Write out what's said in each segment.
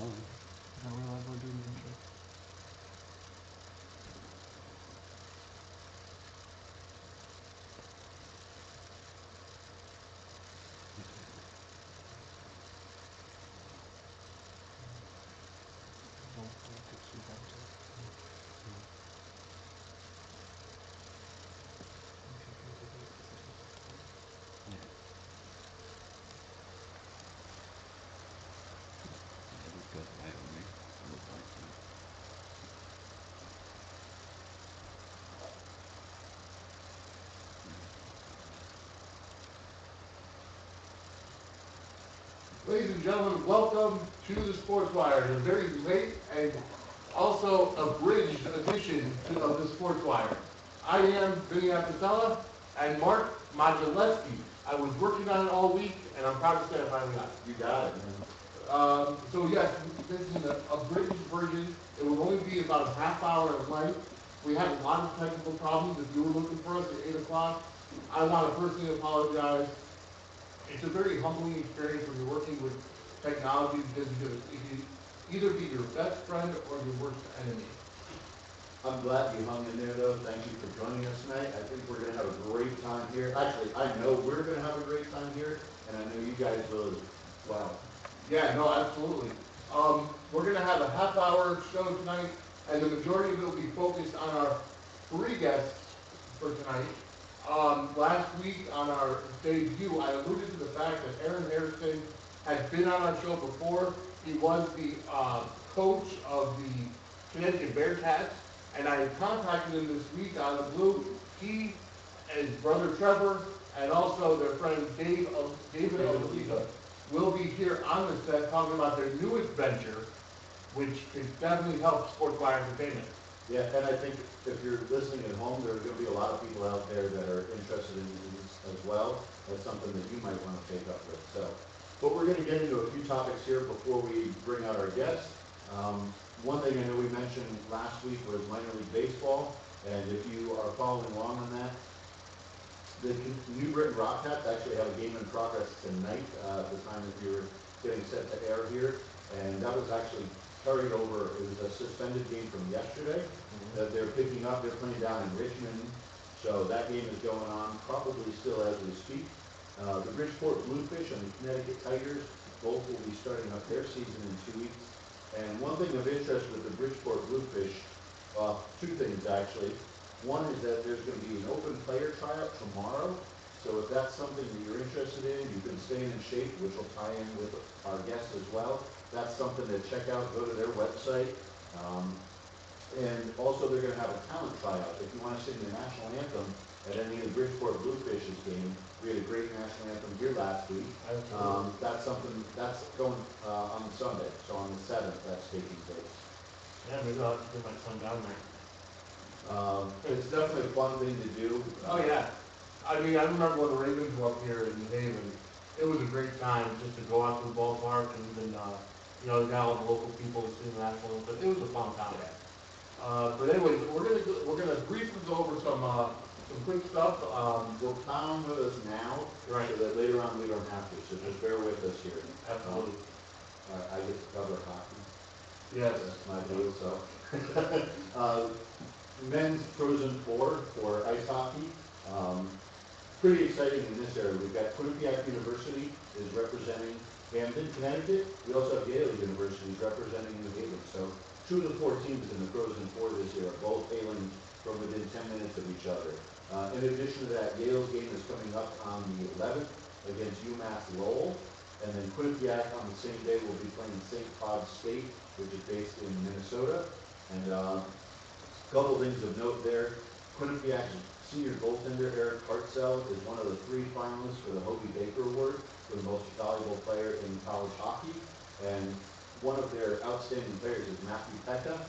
on. I don't realize we're doing the intro. It goes right on me. It looks like that. Ladies and gentlemen, welcome to the Sportswire, a very late and also abridged edition of the Sportswire. I am Vinny Apicella and Mark Modulewski. I was working on it all week, and I'm proud to say I finally got it. You got it, man. So yes, this is an abridged version. It will only be about a half hour in length. We had a lot of technical problems. If you were looking for us at 8 o'clock, I want to personally apologize. It's a very humbling experience when you're working with technology because it can either be your best friend or your worst enemy. I'm glad you hung in there, though. Thank you for joining us tonight. I think we're going to have a great time here. Actually, I know we're going to have a great time here, and I know you guys will as well. Yeah, no, absolutely. We're going to have a half-hour show tonight, and the majority of it will be focused on our three guests for tonight. Last week on our debut, I alluded to the fact that Aaron Hairston had been on our show before. He was the coach of the Connecticut Bearcats, and I had contacted him this week out of the blue. He and his brother Trevor, and also their friend David Alleva, will be here on the set talking about their newest venture, which could definitely help Sportswire Entertainment. Yeah, and I think if you're listening at home, there are going to be a lot of people out there that are interested in this as well. That's something that you might want to take up with. So, but we're going to get into a few topics here before we bring out our guests. One thing I know we mentioned last week was minor league baseball, and if you are following along on that, the New Britain Rockcats actually have a game in progress tonight at the time that we were getting set to air here, and that was actually carried over. It was a suspended game from yesterday that they're picking up. They're playing down in Richmond, so that game is going on probably still as we speak. The Bridgeport Bluefish and the Connecticut Tigers both will be starting up their season in 2 weeks. And one thing of interest with the Bridgeport Bluefish, two things actually. One is that there's going to be an open player tryout tomorrow. So if that's something that you're interested in, you can stay in shape, which will tie in with our guests as well. That's something to check out. Go to their website. And also they're going to have a talent tryout. If you want to sing the national anthem at any of the Bridgeport Bluefish's game, we had a great national anthem here last week. That's something that's going on Sunday. So on the 7th, that's taking place. Yeah, maybe I'll have to get my son down there. It's definitely a fun thing to do. Oh yeah. I mean, I remember when the Ravens were up here in New Haven. It was a great time just to go out to the ballpark and even, you got all the local people to sing the national anthem. It was a fun time. But anyways, we're gonna briefly go over some quick stuff. We'll pound with us now, Right. so that later on we don't have to. So just bear with us here. Absolutely. I get to cover hockey. Yes. That's my deal. So, men's Frozen Four for ice hockey. Pretty exciting in this area. We've got Quinnipiac University is representing Hamden, Connecticut. We also have Yale University is representing New Haven. So 2 of the 4 teams in the Frozen Four this year are both hailing from within 10 minutes of each other. In addition to that, Yale's game is coming up on the 11th against UMass Lowell. And then Quinnipiac on the same day will be playing St. Cloud State, which is based in Minnesota. And a couple things of note there. Quinnipiac's senior goaltender, Eric Hartzell, is one of the 3 finalists for the Hobie Baker Award for the most valuable player in college hockey. And one of their outstanding players is Matthew Pekka.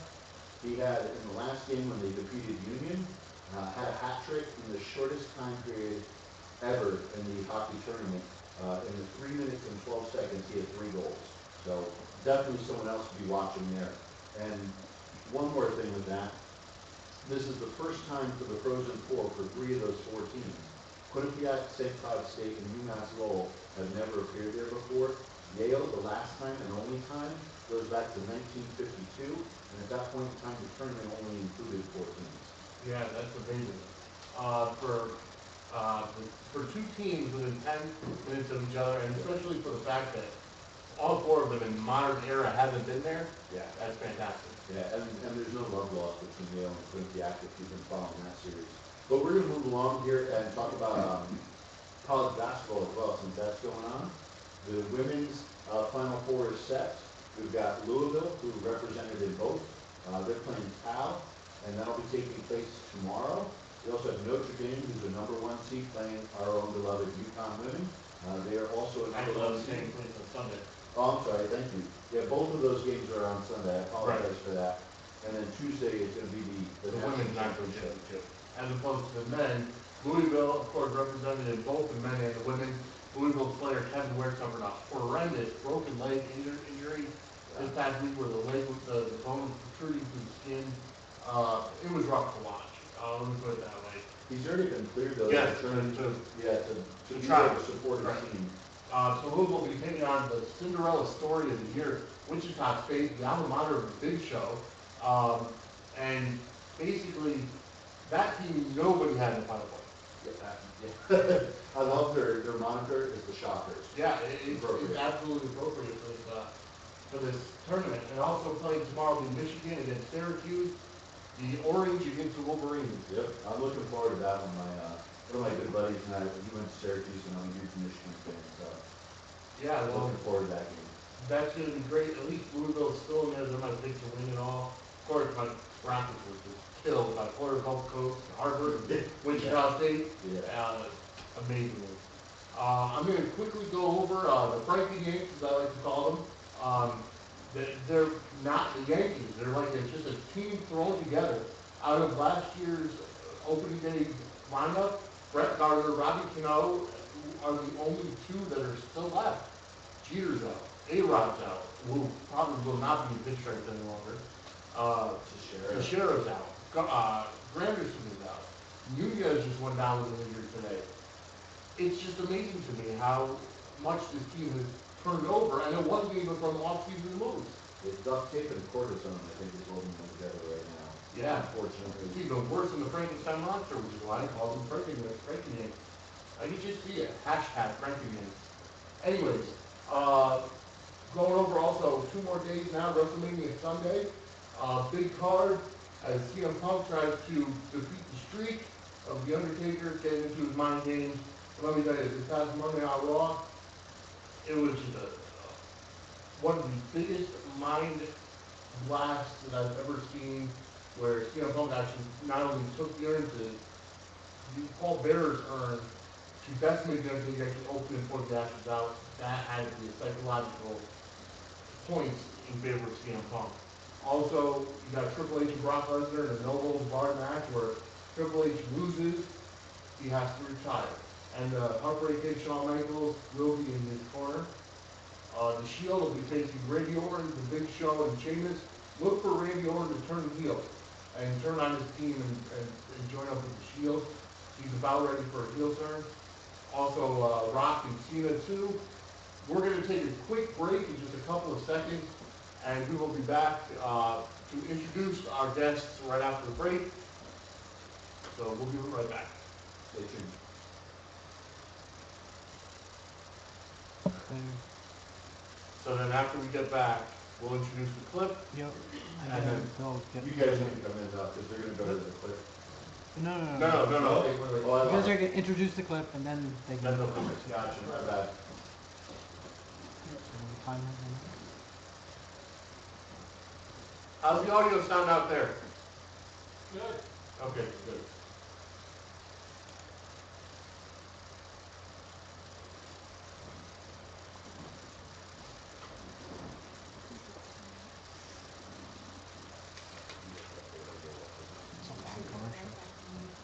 He had, in the last game when they defeated Union, had a hat trick in the shortest time period ever in the hockey tournament. In the 3 minutes and 12 seconds, he had 3 goals. So definitely someone else to be watching there. And one more thing with that. This is the first time for the Frozen Four for 3 of those 4 teams. Quinnipiac, St. Cloud State, and UMass Lowell have never appeared there before. Yale, the last time and only time, goes back to 1952, and at that point in time, the tournament only included 4 teams. Yeah, that's amazing. For two teams within 10 minutes of each other, and especially for the fact that all 4 of them in modern era haven't been there, Yeah. that's fantastic. Yeah, and there's no love lost between Yale and Quinnipiac if you've been following that series. But we're going to move along here and talk about college basketball as well, since that's going on. The women's Final Four is set. We've got Louisville, who represented in both. They're playing Cal, and that'll be taking place tomorrow. We also have Notre Dame, who's the #1 seed, playing our own beloved UConn women. They are also a #1 seed. On Sunday. Oh, I'm sorry, thank you. Yeah, both of those games are on Sunday. I apologize for that. And then Tuesday is going to be the women's national championship. As opposed to the men, Louisville, of course, represented in both the men and the women. Louisville player Kevin Ware suffered a horrendous broken leg injury this past week where the leg with the bone was protruding through the skin. It was rough to watch. Let me put it that way. He's already been cleared though. Yeah, to be try able to support his team. So Louisville will be taking on the Cinderella story of the year, Wichita State, the alma mater of the Big Show. And basically, that team, nobody had in the Final Four. Yeah. I love their moniker is the Shockers. Yeah, it's absolutely appropriate for this tournament. And also playing tomorrow in Michigan against Syracuse, the Orange against the Wolverines. Yep, I'm looking forward to that one. One of my good buddies and I, he went to Syracuse and I'm a huge Michigan fan, so Yeah, well, looking forward to that game. that's going to be great. At least Louisville's still in there. They're my pick to win it all. Of course, my Rockets were just killed by Florida Gulf Coast, Harvard, Wichita State. Yeah. Amazingly. I'm going to quickly go over the Frankie games, as I like to call them. They're not the Yankees. They're like just a team thrown together. Out of last year's opening day lineup, Brett Gardner, Robbie Cano are the only 2 that are still left. Jeter's out. A-Rod's out, who probably will not be in pitch strength any longer. Teixeira's out. Granderson is out. Nunez just went down with an injury today. It's just amazing to me how much this team has turned over, and it wasn't even from off-season moves. It's duct tape and cortisone, I think, is holding them together right now. Yeah. Unfortunately. It's even worse than the Frankenstein monster, which is why I call them Frankie games. I can just see it. Hashtag Frankie games. Anyways, going over also 2 more days now, WrestleMania Sunday. Big card as CM Punk tries to defeat the streak of The Undertaker, getting into his mind games. Let me tell you, this past Monday on Raw, it was just one of the biggest mind blasts that I've ever seen, where CM Punk actually not only took the urn to the Paul Bearer's urn to decimate The Undertaker, actually open and pour the ashes out. That had to be a psychological point in favor of CM Punk. Also, you got Triple H and Brock Lesnar in a no-holds-barred match where Triple H loses, he has to retire. And Heartbreak Kid Shawn Michaels will be in his corner. The Shield will be facing Randy Orton, The Big Show, and Sheamus. Look for Randy Orton to turn heel and turn on his team and join up with the Shield. He's about ready for a heel turn. Also, Rock and Cena too. We're going to take a quick break in just a couple of seconds, and we will be back to introduce our guests right after the break. So we'll be right back. Stay tuned. So then after we get back, we'll introduce the clip. Yep. And then You guys need to come in because they're going to go to the clip. No. No. Oh, You guys are going to introduce the clip and then they can. Then they'll come in. Gotcha, my bad. How's the audio sound out there? Good. Okay, good.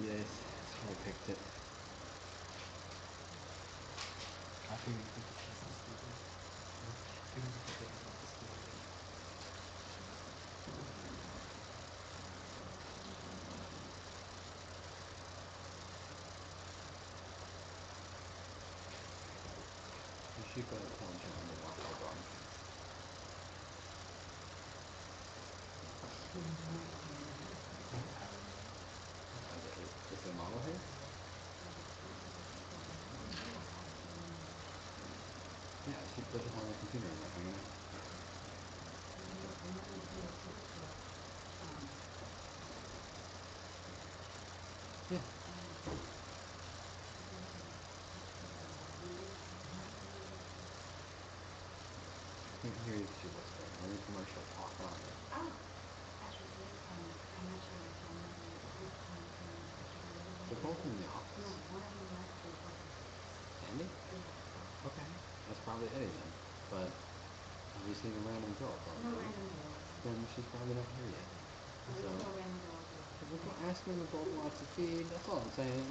Yes, that's why I picked it. You should go tell John to watch the Yeah, she does it on the computer and everything, you know? Yeah. Can't hear you because you're whispering. We're in a commercial. Talk louder. They're both in the office. Andy? Okay. That's probably Eddie then. But have you seen a random girl? Probably. Then she's probably not here yet. So we'll go ask them to both watch the feed. That's all I'm saying.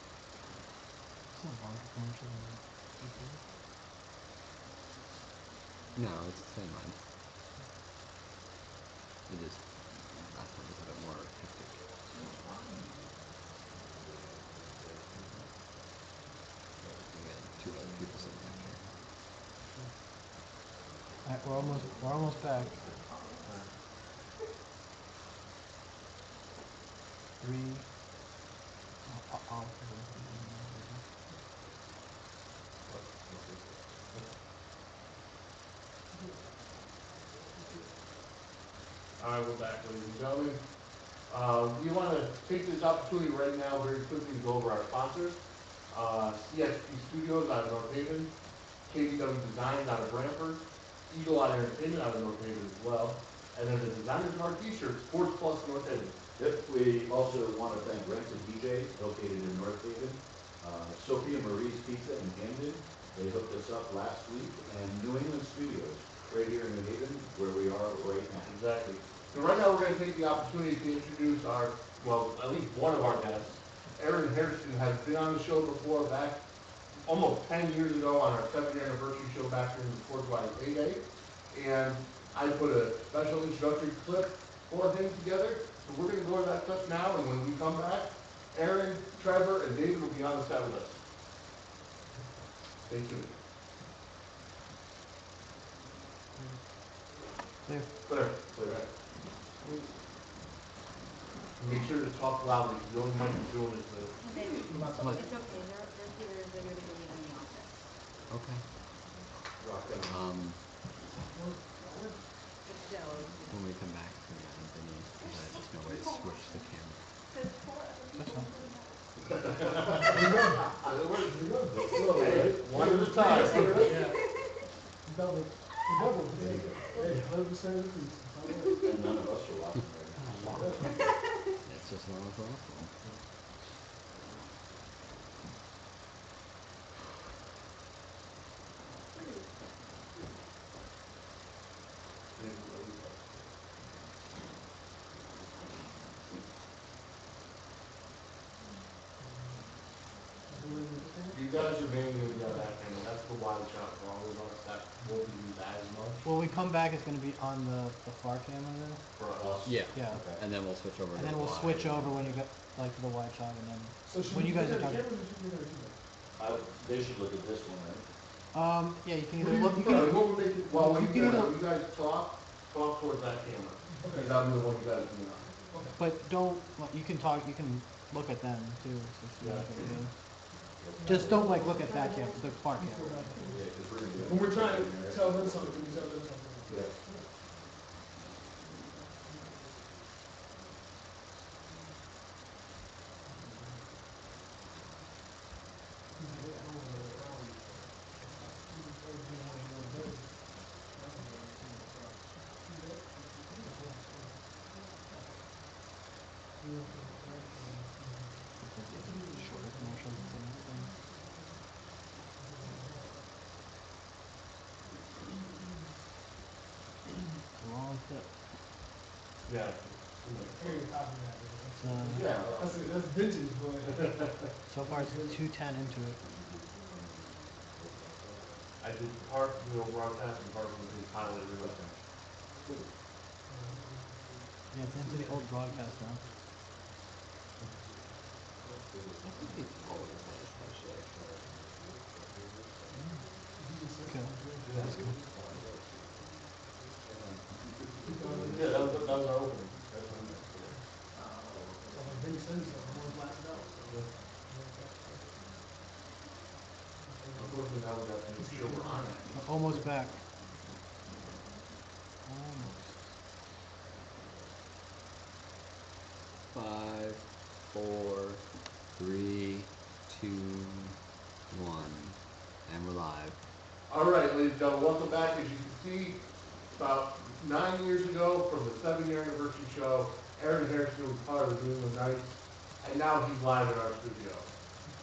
It's not long commercial. No, it's the same one. It just last one was a bit more hectic. We got two other people sitting back here. Alright, we're almost back. 3. Alright, we're back, ladies and gentlemen. We want to take this opportunity right now very quickly to go over our sponsors. CXP Studios out of North Haven, KBW Designs out of Brantford, Eagle Eye Entertainment out of North Haven as well, and then the designers of our t-shirts, Sports Plus North Haven. Yep, we also want to thank Rented DJ, located in North Haven, Sophia Marie's Pizza in Camden, they hooked us up last week, and New England Studios, right here in New Haven, where we are right now. Exactly. So right now we're going to take the opportunity to introduce our, well, at least one of our guests. Aaron Hairston has been on the show before, back almost 10 years ago on our 7th anniversary show back in the Sportswire heyday. And I put a special introductory clip for him together. So we're going to go over that clip now, and when we come back, Aaron, Trevor, and David will be on the set with us. Stay tuned. Clear. Clear. Clear. Make sure to talk loudly, because the only mic you're doing is the... It's okay, they're here, they're going to be in the office. Okay. So, When we come back, it's gonna be underneath because there's no way to switch the camera. there's 4 other people. Hey, one at a time. Double. Hey, 100% of the piece. And none of us are watching right now. It's just normal for us. You guys are mainly going to be on that camera. That's the wide shot for all of us. That won't be used as much When we come back, it's going to be on the far camera then? for us. Yeah. Yeah. Okay. And then we'll switch over to And then the we'll wide. switch over when you get like to the wide shot, and then So should when we you guys look are at the talking. camera, or should we look at the They should look at this one, right? Yeah, you can What do either you look. You prefer? can, What would make it, well, when you can either- when you guys talk towards that camera. Because I'm the one you guys do not. but don't. Like, you can talk. You can look at them too. So you Yeah. look at them. Just don't like look at that camera, the far camera. Yeah, because we're gonna do it. When we're trying to tell them something, we tell them something. Yeah. Shorter commercials. It's a nice thing. Long clip. Yeah. I gotta copy that. It's, Yeah. That's vintage, boy. so far it's 2:10 into it. I did part real broadcast and part of the pilot real. Yeah, it's into the old broadcast now. I think he's all over the place, actually. Okay. That's good. Yeah, that was our opening. That's what we did. send you something, more black belt. Unfortunately, now we got to make sure we're on it. Almost back. Almost. 5, 4, 3, 2, 1, and we're live. All right, ladies and gentlemen, welcome back. As you can see, about 9 years ago, from the 7-year anniversary show, Aaron Hairston was part of the New England Knights, and now he's live in our studio.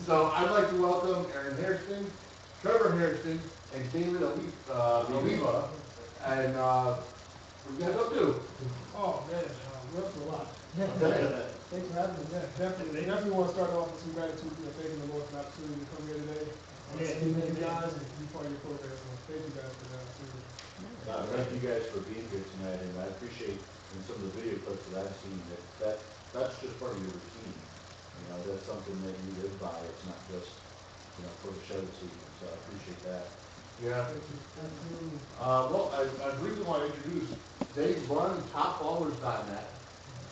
So I'd like to welcome Aaron Hairston, Trevor Hairston, and David Alleva. And what you guys up to? Oh, man, we're up to a lot. Thanks for having me. Yeah, definitely want to start off with some gratitude, thanking the Lord for the opportunity to come here today. Speak with you guys and be part of your program. So thank you guys for the opportunity. Thank you guys for being here tonight, and I appreciate in some of the video clips that I've seen that's just part of your routine. You know, that's something that you live by. It's not just, you know, for the show season. So I appreciate that. Yeah. Absolutely. Well, I briefly want to introduce Dave run TopBallerz.net,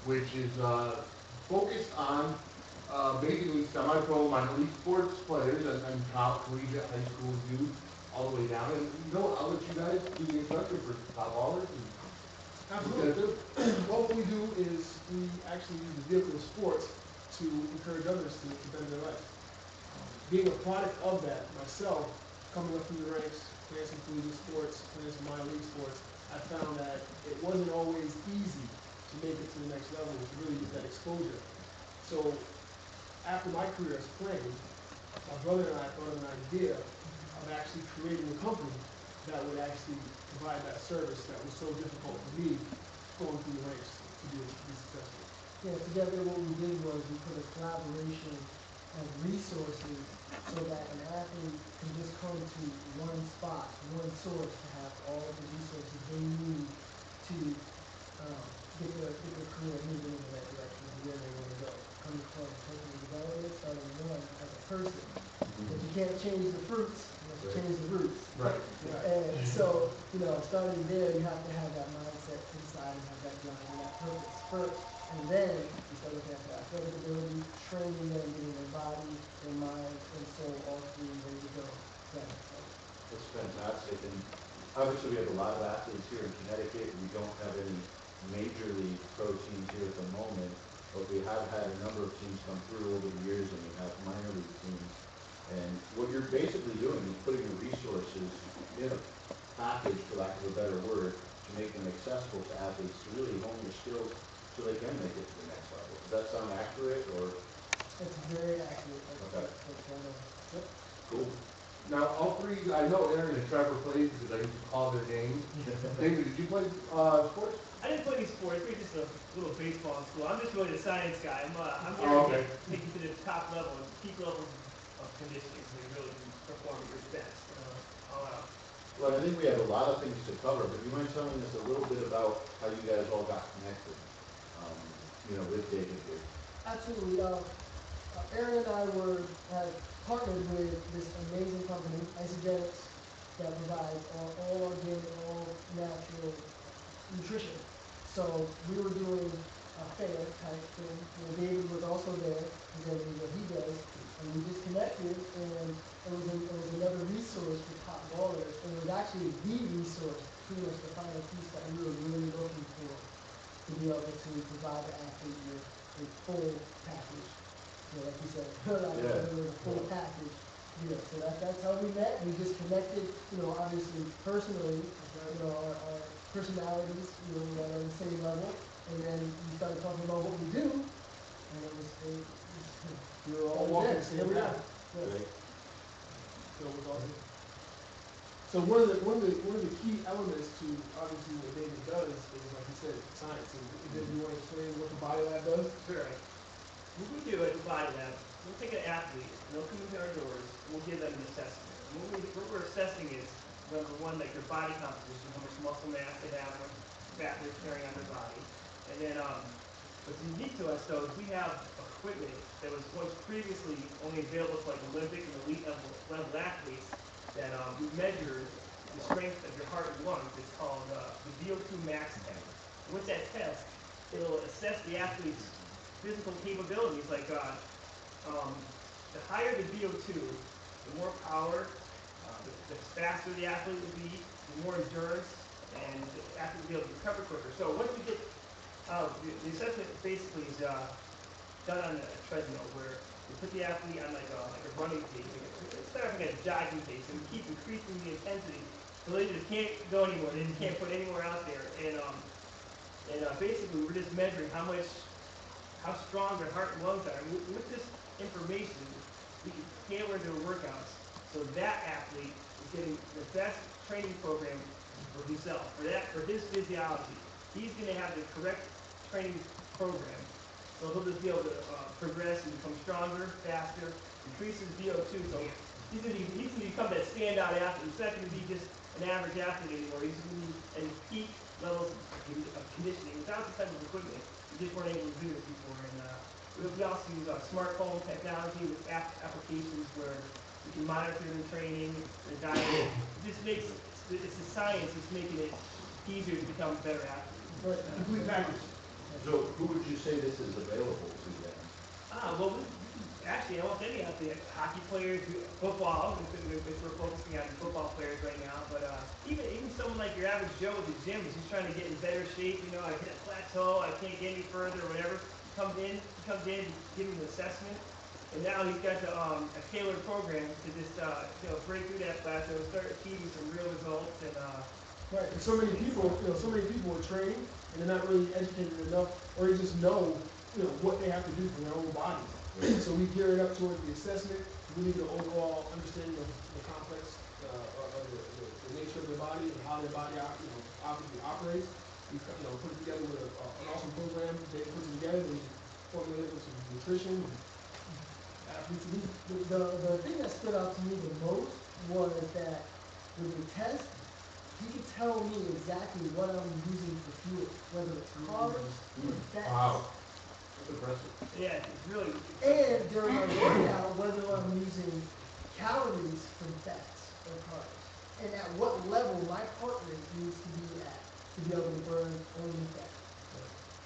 which is focused on basically semi-pro minor league sports players and collegiate, high school youth, all the way down. And you know what, I'll let you guys do the introduction for TopBallerz. Absolutely. What we do is we actually use the vehicle of sports to encourage others to better their life. Being a product of that myself, coming up through the ranks, playing some collegiate sports, playing some minor league sports, I found that it wasn't always easy to make it to the next level, to really get that exposure. So after my career as playing, my brother and I thought of an idea of actually creating a company that would actually provide that service that was so difficult for me going through the ranks to be successful. Yeah, together what we did was we put a collaboration of resources so that an athlete can just come to one spot, one source to have all of the resources they need to get their career moving in that direction of where they want to go. Coming from personal development, starting one as a person. But you can't change the fruits unless you change the roots. Right. And so, starting there, you have to have that mindset inside and have that drive and that purpose first. And then you start looking at the athletic ability, training them, getting their body, their mind, and soul all three ready to go. That's fantastic. And obviously we have a lot of athletes here in Connecticut. We don't have any major league pro teams here at the moment, but we have had a number of teams come through over the years, and we have minor league teams. And what you're basically doing is putting the resources in a package, for lack of a better word, to make them accessible to athletes to really hone their skills so they can make it to the next level. Does that sound accurate, or? It's very accurate. Okay. Yep. Cool. Now, all three, I know Aaron and Trevor played because I used to call their games. David, did you play sports? I didn't play any sports. We just a little baseball in school. I'm just really a science guy. I'm Okay. here to take you to the top level and peak levels of conditioning so you really can perform at your best. All out. Well, I think we have a lot of things to cover, but do you mind telling us a little bit about how you guys all got connected, with David here? Absolutely. Aaron and I had partnered with this amazing company, Isogenics, that provides all organic, all natural nutrition. So we were doing a fair type thing. David was also there, presenting what he does, and we just connected, and it was another resource for TopBallerz, and it was actually the resource, pretty much the final piece that we were really looking for, to be able to provide the athlete with a full package. Like you said, it was a full package. Yeah, so that's how we met. We just connected, obviously personally, our personalities, were on the same level, and then we started talking about what we do, and it was We were all walking the here same we are. path. Yes. So it was awesome. So one of the key elements to obviously what David does is, like you said, science. And did you want to explain what the Body Lab does? Sure. What we do at the Body Lab, we'll take an athlete, and they'll come into our doors, and we'll give them an assessment. And what we're assessing is, number one, like their body composition, how much muscle mass they have, how much fat they're carrying on their body. And then what's unique to us, though, is we have equipment that was previously only available to like Olympic and elite level athletes that we measure the strength of your heart and lungs. It's called the VO2 max test. With that test, it'll assess the athlete's physical capabilities. Like the higher the VO2, the more power, the faster the athlete will be, the more endurance, and the athlete will be able to recover quicker. So once we get the assessment basically is done on a treadmill where we put the athlete on like a running pace. It's not like a jogging pace, and we keep increasing the intensity so they just can't go anymore. They just can't put any more out there. And basically we're just measuring how strong their heart and lungs are. And with this information, we can tailor their workouts so that athlete is getting the best training program for himself, for his physiology. He's going to have the correct training program, so he'll just be able to progress and become stronger, faster, increase his VO2. So he's going to become that standout athlete. He's not going to be just an average athlete anymore. He's going to be at his peak levels of conditioning without the type of equipment we just weren't able to do this before. And we also use smartphone technology with applications where we can monitor their training, their diet. It just makes it's the science that's making it easier to become a better athlete. Right, complete package. So who would you say this is available to then? Well, actually, almost any athlete, hockey players, football, if we're focusing on football players right now, but even someone like your average Joe at the gym is just trying to get in better shape. You know, I hit a plateau, I can't get any further, or whatever. He comes in, give him an assessment, and now he's got a tailored program to just break through that plateau, start achieving some real results, and Right, and so many people are training and they're not really educated enough, or they just know, what they have to do for their own bodies. So we gear it up towards the assessment, really the overall understanding of the complex of the nature of their body and how their body, obviously operates. We put it together with an awesome program. They put it together and formulate it with some nutrition. Athletes need. The thing that stood out to me the most was that with the test, he could tell me exactly what I'm using for fuel, whether it's carbs or fats. Wow, that's impressive. yeah, it's really. And during my workout, whether I'm using calories from fats or carbs, and at what level my heart rate needs to be at to be able to burn only fat.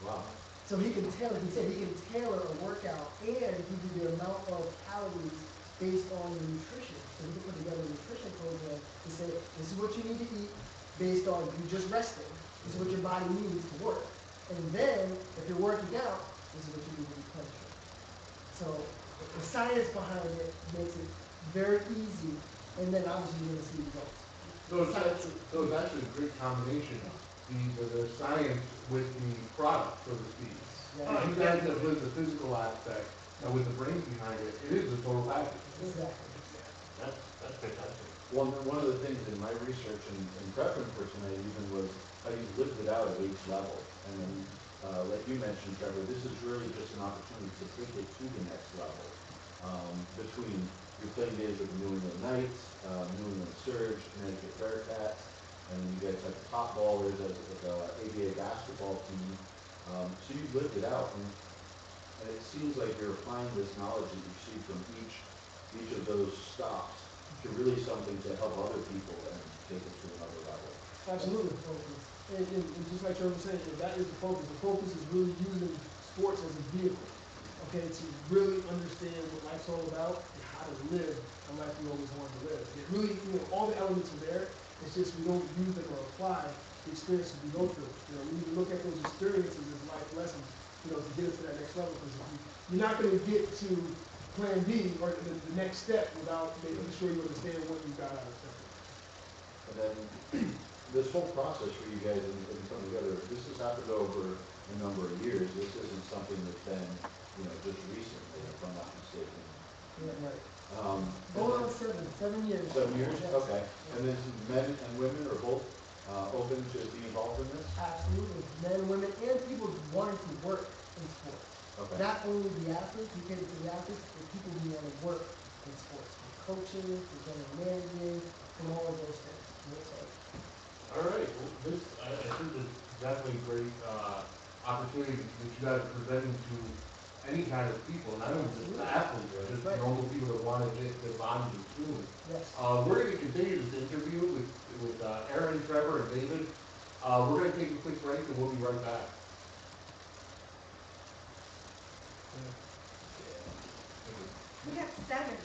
Wow. So he can tailor. He said he can tailor a workout and give you the amount of calories based on your nutrition. So he can put together a nutrition program to say, this is what you need to eat based on you just resting. This is what your body needs to work. And then, if you're working out, this is what you need to replenish. So the science behind it makes it very easy, and then obviously you're going to see results. So it's actually a great combination, the science with the product, so to speak. Yeah. You guys have with the physical aspect and with the brains behind it, it is a total package. Exactly. That's fantastic. One of the things in my research and prepping for tonight even was how you lived it out at each level. And like you mentioned, Trevor, this is really just an opportunity to take it to the next level. Between your playing days with the New England Knights, New England Surge, Connecticut Bearcats, and you guys have the TopBallerz as the ABA basketball team. So you lived it out, and it seems like you're applying this knowledge that you see from each of those stops to really something to help other people and take it to another level. Absolutely. And just like Trevor was saying, that is the focus. The focus is really using sports as a vehicle, okay, to really understand what life's all about and how to live a life we always wanted to live. It really, all the elements are there. It's just we don't use them or apply the experiences we go through. We need to look at those experiences as life lessons, to get us to that next level. Because you're not going to get to plan B or the next step without making sure you understand what you got out of something. And then this whole process for you guys in coming together, this has happened over a number of years. This isn't something that's been, just recently, if I'm not mistaken. Yeah, right. Going on 7 years. 7 years? Yes. Okay. And then men and women are both open to be involved in this? Absolutely. Men, women, and people wanting to work in sports. Okay. Not only the athletes, we cater for the athletes, but people who want to work in sports. From coaching, from general managing, from all of those things. All right, well, this, I think is definitely a great opportunity that you guys are presenting to any kind of people, not even just athletes, just Right. normal people that want to get their bodies in tune. Yes. We're going to continue this interview with Aaron, Trevor, and David. We're going to take a quick break and we'll be right back. We got 7.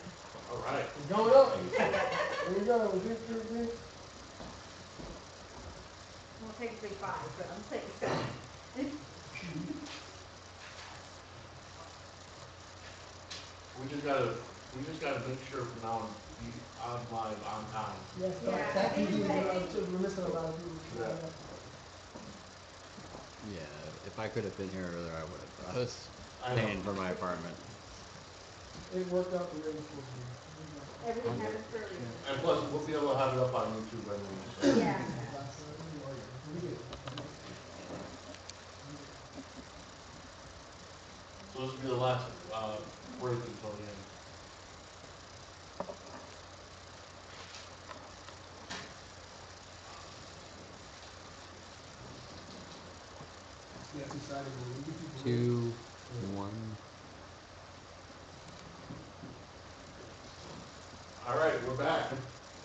All right. We're going up. There you go. Drink. Well, technically 5, but I'm taking 7. We just gotta make sure from now on, be online on time. Yes, Yeah, thank you. I think- We're missing a lot of people. Yeah. Yeah, if I could have been here earlier, I would have. I was I paying know. for my apartment. It worked out the way it's supposed to be. Everything happens for a reason. And plus, we'll be able to have it up on YouTube anyway. So. Yeah. So this will be the last break until the end. Yeah, it's exciting. We get people 2, 1. All right, we're back.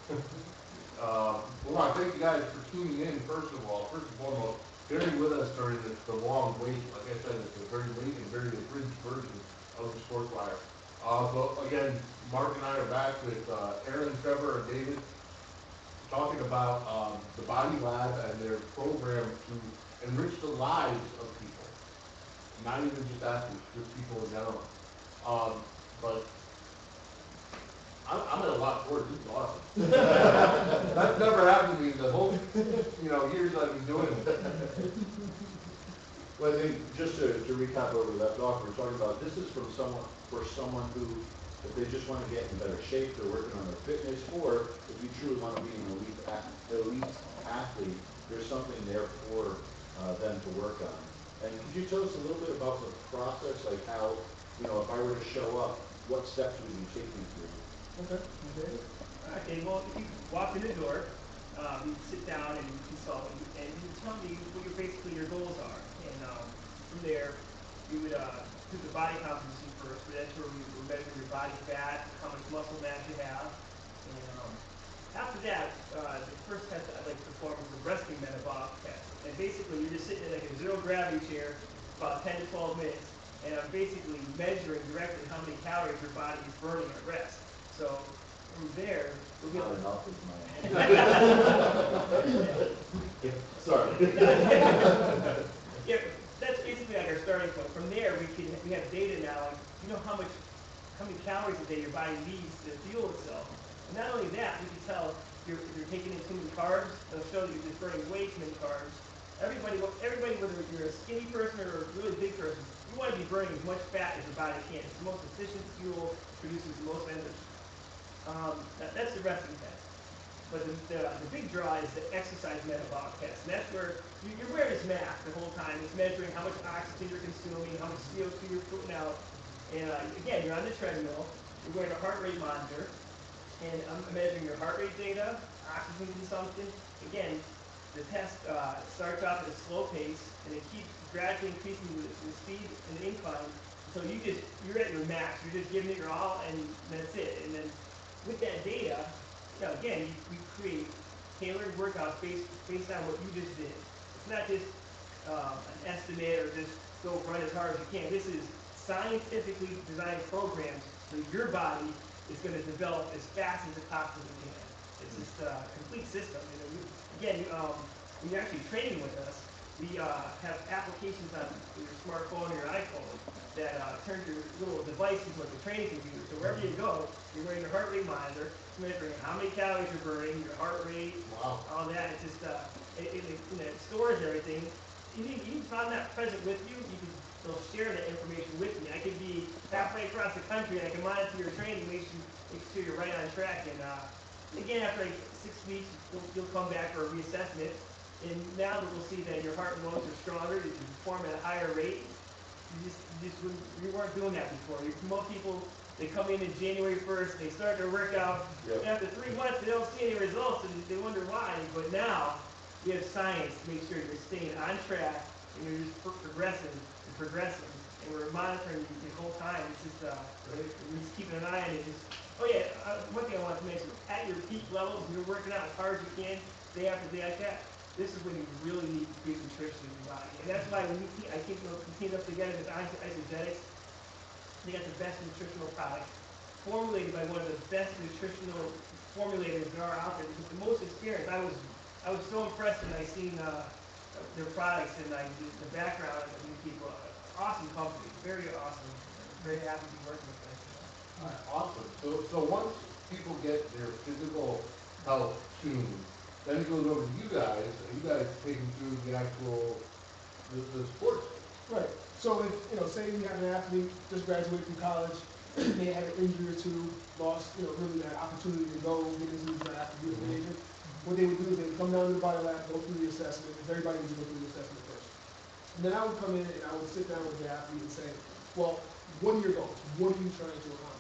We want to thank you guys for tuning in, first of all. First and foremost, bearing with us during the long wait. Like I said, it's a very late and very abridged version of the Sportswire. But again, Mark and I are back with Aaron, Trevor, and David talking about the Body Lab and their program to enrich the lives of people. Not even just athletes, just people in general. But I'm at a lot for it. This is awesome. That's never happened to me in the whole, years I've been doing it. Well, I think just to recap where we left off, we're talking about this is for someone who, if they just want to get in better shape, they're working on their fitness, or if you truly want to be an elite athlete, there's something there for them to work on. And could you tell us a little bit about the process, like how, if I were to show up, what steps would you take me through? Okay. Okay, well, if you walk in the door, you sit down and you consult, and you tell me what your goals are. And from there, we would do the body composition first, but that's where we measure your body fat, how much muscle mass you have. And after that, the first test I'd like to perform is the resting metabolic test. And basically, you're just sitting in like a zero gravity chair for about 10 to 12 minutes, and I'm basically measuring directly how many calories your body is burning at rest. So from there, we'll get Not enough is my. Sorry. Yeah, that's basically like our starting point. From there, we have data now. You know how many calories a day your body needs to fuel itself. And not only that, we can tell if you're taking in too many carbs. It'll show that you're just burning way too many carbs. Everybody, whether you're a skinny person or a really big person, you want to be burning as much fat as your body can. It's the most efficient fuel, produces the most energy. That's the resting test. But the big draw is the exercise metabolic test. And that's where you're wearing this mask the whole time. It's measuring how much oxygen you're consuming, how much CO2 you're putting out. And again, you're on the treadmill. You're wearing a heart rate monitor. And I'm measuring your heart rate data, oxygen consumption. Again, the test starts off at a slow pace, and it keeps gradually increasing the speed and the incline until you're at your max. You're just giving it your all, and that's it. And then with that data, again, we create tailored workouts based on what you just did. It's not just an estimate or just go run as hard as you can. This is scientifically designed programs so your body is going to develop as fast as it possibly can. It's just a complete system. When you're actually training with us, we have applications on your smartphone or your iPhone that turns your little device into like a training computer. So wherever you go, you're wearing your heart rate monitor, it's measuring how many calories you're burning, your heart rate, all that. It's just it stores everything. Even if I'm not present with you, they'll share that information with me. I could be halfway across the country and I can monitor your training, make sure you're right on track. And again, after like 6 weeks, you'll come back for a reassessment. And now that we'll see that your heart and lungs are stronger, you can perform at a higher rate. You weren't doing that before. Most people, they come in January 1st, they start their workout, and after 3 months they don't see any results and they wonder why. But now we have science to make sure you're staying on track and you're just progressing, and we're monitoring you the whole time. It's just we're just keeping an eye on it. One thing I want to mention: at your peak levels, you're working out as hard as you can, day after day like that. This is when you really need good nutrition in your body. And that's why we teamed up together with Isogenics. They got the best nutritional product formulated by one of the best nutritional formulators there are out there. Because the most experienced, I was so impressed when I seen their products and the background of these people. Awesome company, very awesome. Very happy to be working with them. All right, awesome. So once people get their physical health tuned, then it goes over to you guys, and you guys take them through the actual, the sports. Right. So if, say you have an athlete, just graduated from college, they had an injury or two, lost, really that opportunity to go get into the draft and be a free agent, what they would do is they would come down to the body lab, go through the assessment, because everybody needs to go through the assessment first. And then I would come in and I would sit down with the athlete and say, well, what are your goals? What are you trying to accomplish?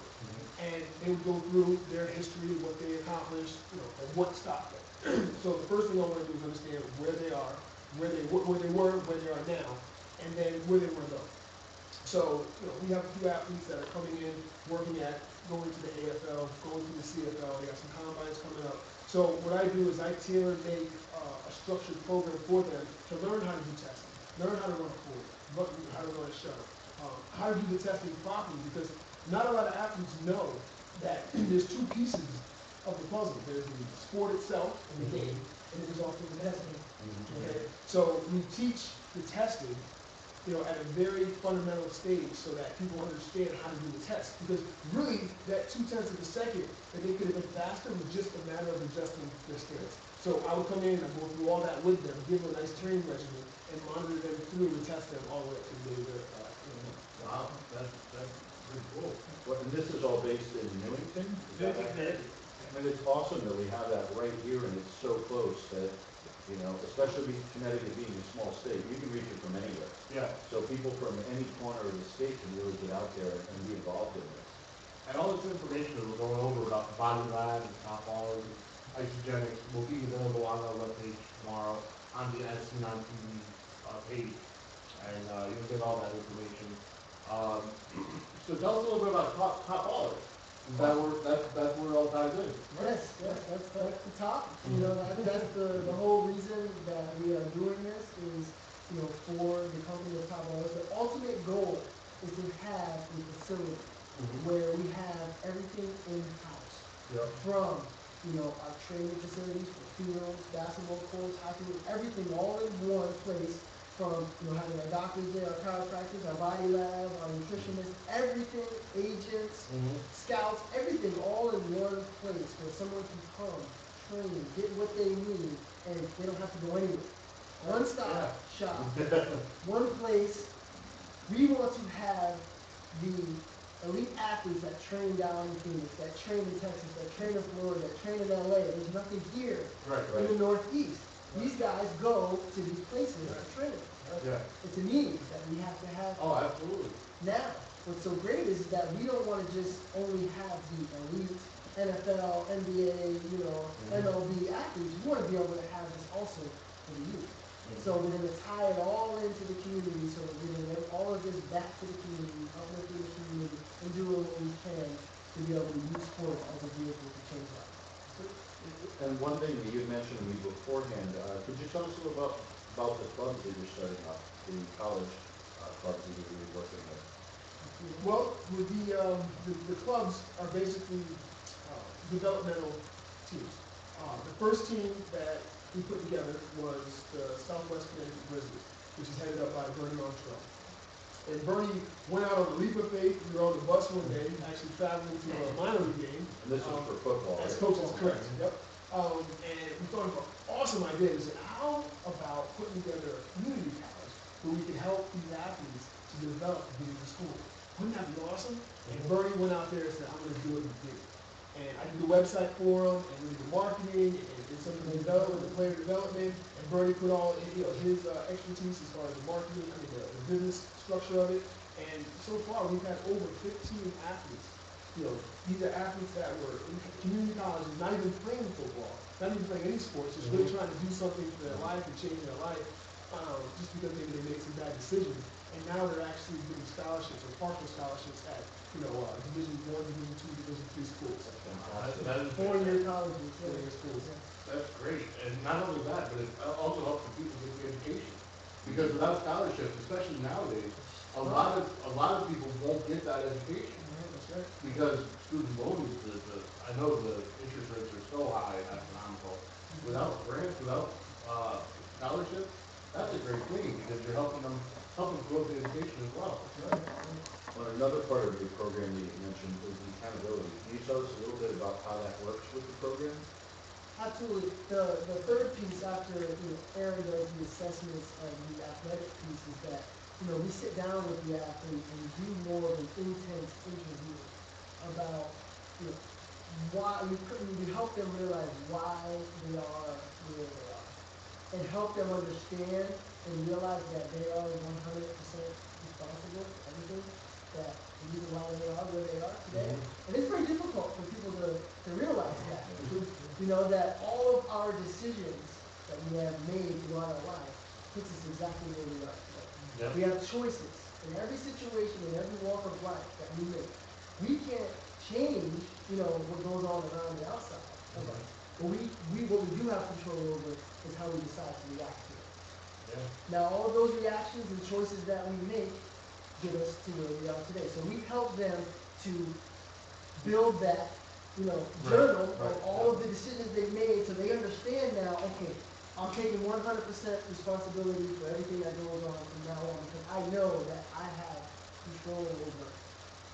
And they would go through their history, what they accomplished, and what stopped them. So the first thing I want to do is understand where they are, where they were, where they are now, and then where they want to go. So, we have a few athletes that are coming in, working at, going to the AFL, going to the CFL, they got some combines coming up. So what I do is I tailor-make a structured program for them to learn how to do testing, learn how to run a pool, how to run a shuttle, how to do the testing properly, because not a lot of athletes know that there's two pieces of the puzzle. There's the sport itself and the game, and then there's also the testing. Okay? So we teach the testing at a very fundamental stage so that people understand how to do the test. Because really, that 0.2 of a second that they could have been faster was just a matter of adjusting their skills. So I would come in and go through all that with them, give them a nice training regimen, and monitor them through and test them all the way up to the day they're Wow, that's pretty cool. Well, and this is all based in Newington? Is that accurate? And it's awesome that we have that right here and it's so close that, especially Connecticut being a small state, you can reach it from anywhere. Yeah. So people from any corner of the state can really get out there and be involved in this. And all this information that we're going over about the body lab and TopBallerz and isogenics will be available on our webpage tomorrow on the SC9 TV page. And you'll get all that information. So tell us a little bit about TopBallerz. That's where it all ties in. Yes, that's the top. That's the whole reason that we are doing this is, for the company of TopBallerz. The ultimate goal is to have a facility where we have everything in-house. Yep. From, our training facilities for fields, basketball courts, hockey, everything all in one place. From having our doctors there, our chiropractors, our body lab, our nutritionists, everything, agents, scouts, everything all in one place where someone can come, train, get what they need, and they don't have to go anywhere. One-stop shop, one place. We want to have the elite athletes that train down in Phoenix, that train in Texas, that train in Florida, that train in LA. There's nothing here in the Northeast. These guys go to these places to train. Yeah. It's a need that we have to have. Oh, absolutely. Now, what's so great is that we don't want to just only have the elite NFL, NBA, MLB athletes. We want to be able to have this also for the youth. So we're going to tie it all into the community, so we're going to give all of this back to the community, uplift the community, and do what we can to be able to use sports as a vehicle to change lives. And one thing that you had mentioned to me beforehand, could you tell us a little about the clubs that you're starting up, the college clubs that you're working with? Well, with the clubs are basically developmental teams. The first team that we put together was the Southwest Connecticut Grizzlies, which is headed up by Bernie Montrell. And Bernie went out on a leap of faith. We were on the bus one day, actually traveling to a minor league game. And this is for football, As right? coaches, correct. Yep. And we thought of an awesome idea. We said, how about putting together a community college where we could help these athletes to develop and get into school? Wouldn't that be awesome? And Bernie went out there and said, I'm going to do it with you. And I did the website for him, and we did the marketing, and did some of the development, the player development, and Bernie put all his expertise as far as the marketing, the business structure of it. And so far, we've had over 15 athletes. These are athletes that were in community colleges, not even playing football, not even playing any sports, just really trying to do something for their life and change their life, just because maybe they made some bad decisions. And now they're actually getting scholarships or partial scholarships at, Division I, Division II, Division III schools. That is 4-year colleges. 4-year schools. That's great. And not only that, but it also helps the people get the education. Because without scholarships, especially nowadays, a lot of people won't get that education. because student loans, I know the interest rates are so high, astronomical. Without grants, without, scholarships, that's a great thing, because you're helping them grow the education as well. Well, another part of your program that you mentioned is the accountability. Can you tell us a little bit about how that works with the program? Absolutely. The third piece after, Aaron does the assessments of the athletic piece is that, we sit down with the athlete and do more of an intense interview about, why, we help them realize why they are where they are. And help them understand and realize that they are 100% responsible for everything, that the reason why they are where they are today. And it's very difficult for people to realize that. That all of our decisions that we have made throughout our life puts us exactly where we are today. Yep. We have choices in every situation, in every walk of life that we make. We can't change, what goes on around the outside of us. But what we do have control over is how we decide to react to it. Yeah. Now, all of those reactions and choices that we make get us to where we are today. So we help them to build that, journal of all of the decisions they made, so they understand now, okay, I'm taking 100% responsibility for everything that goes on from now on, because I know that I have control over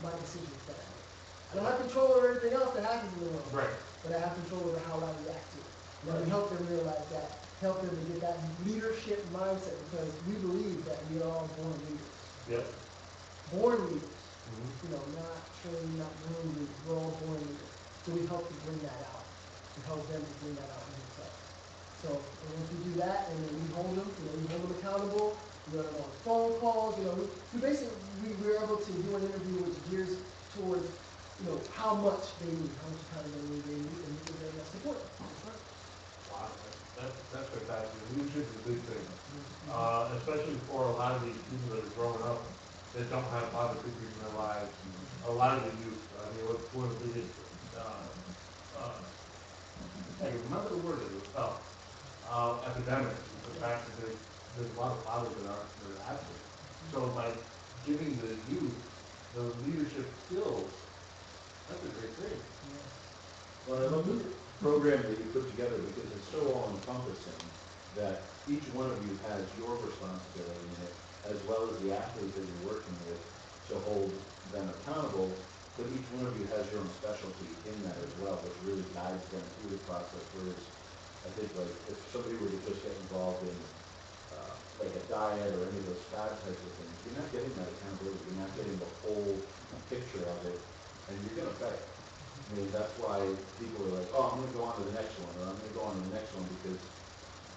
my decisions that I make. I don't have control over everything else that happens in the world, but I have control over how I react to it. And we help them realize that, help them to get that leadership mindset, because we believe that we are all born leaders. Yep. Born leaders. Not trained, not groomed leaders. We're all born leaders. So we help to bring that out. We help them to bring that out in themselves. So once we do that, and then we hold them, we hold them accountable. We let them on phone calls. We basically we're able to do an interview which gears towards how much they need, how much accountability they need, and we can bring that support. Wow, that's fantastic. Leadership is a big thing, especially for a lot of these people that are growing up that don't have father figures in their lives. A lot of the youth, one of the biggest, I remember the word it was tough, epidemic, the fact that there's a lot of fathers that are absent. So by giving the youth those leadership skills, that's a great thing. Well, I love the program that you put together because it's so all-encompassing that each one of you has your responsibility in it, as well as the athlete that you're working with to hold them accountable, but each one of you has your own specialty in that as well, which really guides them through the process. Whereas I think if somebody were to just get involved in like a diet or any of those fad types of things, you're not getting that accountability, you're not getting the whole picture of it, and you're going to fail. I mean, that's why people are like, oh, I'm going to go on to the next one, or I'm going to go on to the next one, because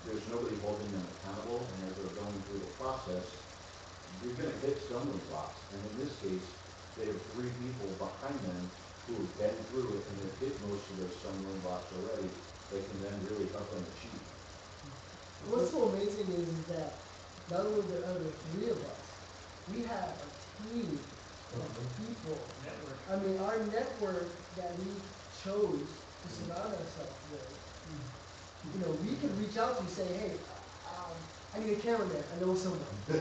there's nobody holding them accountable, and as they're going through the process, you're going to hit stumbling blocks. And in this case, they have 3 people behind them who have been through it, and they've hit most of those stumbling blocks already that can then really help them achieve. What's so amazing is that not only are there 3 of us, we have a team of people. Network. I mean, our network that we chose to surround ourselves with, we can reach out to you and say, hey, I need a cameraman. I know someone. I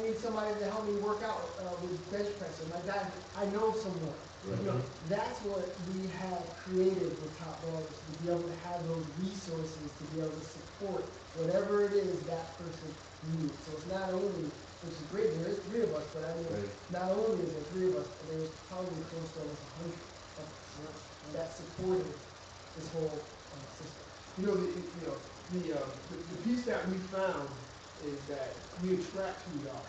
need somebody to help me work out with bench press. Or my dad, I know someone. That's what we have created with TopBallerz, to be able to have those resources, to be able to support whatever it is that person needs. So it's not only, which is great, there is 3 of us, but I mean, not only is there 3 of us, but there's probably close to almost 100 of us that supported this whole system. The piece that we found is that we attract who we are.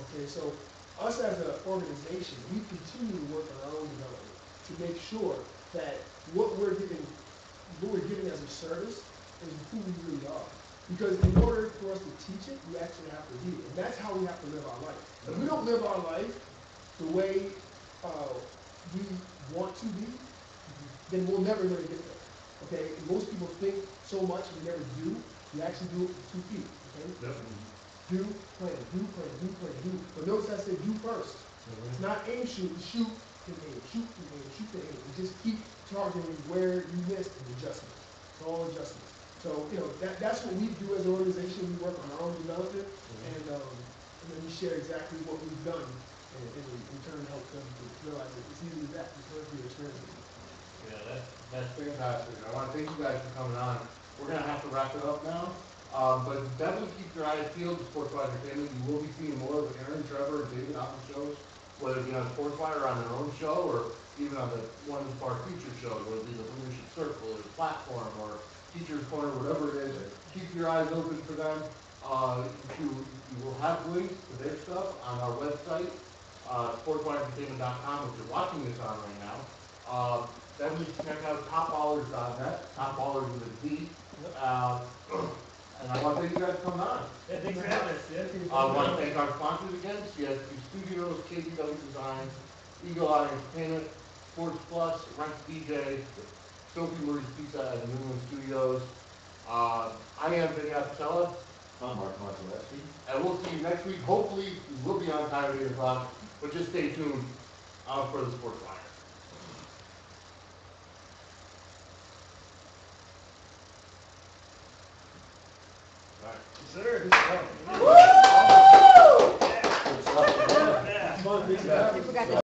Okay, so us as an organization, we continue to work on our own development to make sure that what we're giving as a service is who we really are. Because in order for us to teach it, we actually have to be it. And that's how we have to live our life. If we don't live our life the way we want to be, then we'll never really get there. Okay? And most people think so much and never do. You actually do it with 2 feet. Okay? Do, plan, do, plan, do, plan, do. But notice I said do first. It's not aim, shoot, shoot, and aim, shoot, and aim, shoot, and aim. You just keep targeting where you missed and adjustments. It's all adjustments. So, that's what we do as an organization. We work on our own development, and then we share exactly what we've done, and in turn help them do it's easy as that, just learn through your experience. Yeah, that's fantastic. I want to thank you guys for coming on. We're going to have to wrap it up now. But definitely keep your eyes peeled to Sportswire Entertainment. You will be seeing more of Aaron, Trevor, and David on the shows, whether it be on Sportswire or on their own show, or even on one of our feature shows, whether it be the Leadership Circle or the Platform or Teacher's Corner, whatever it is. Keep your eyes open for them. You will have links to their stuff on our website, sportswireentertainment.com, which you're watching this on right now. Definitely check out TopBallerz.net, TopBallerz with a D. And I want to thank you guys for coming on. Yeah, thanks for having us, yeah. I want to thank our sponsors again, CSP Studios, KBW Design, Eagle Eye Entertainment, Sports Plus, Rent DJ, Sophie Marie's Pizza at New England Studios. I am Dave Alleva. I'm Mark Markowski. And we'll see you next week. Hopefully, we will be on time at 8 o'clock, but just stay tuned for the Sports Wire. All right. Sir. Good stuff. Yeah. Fun, thanks for having me. You forgot to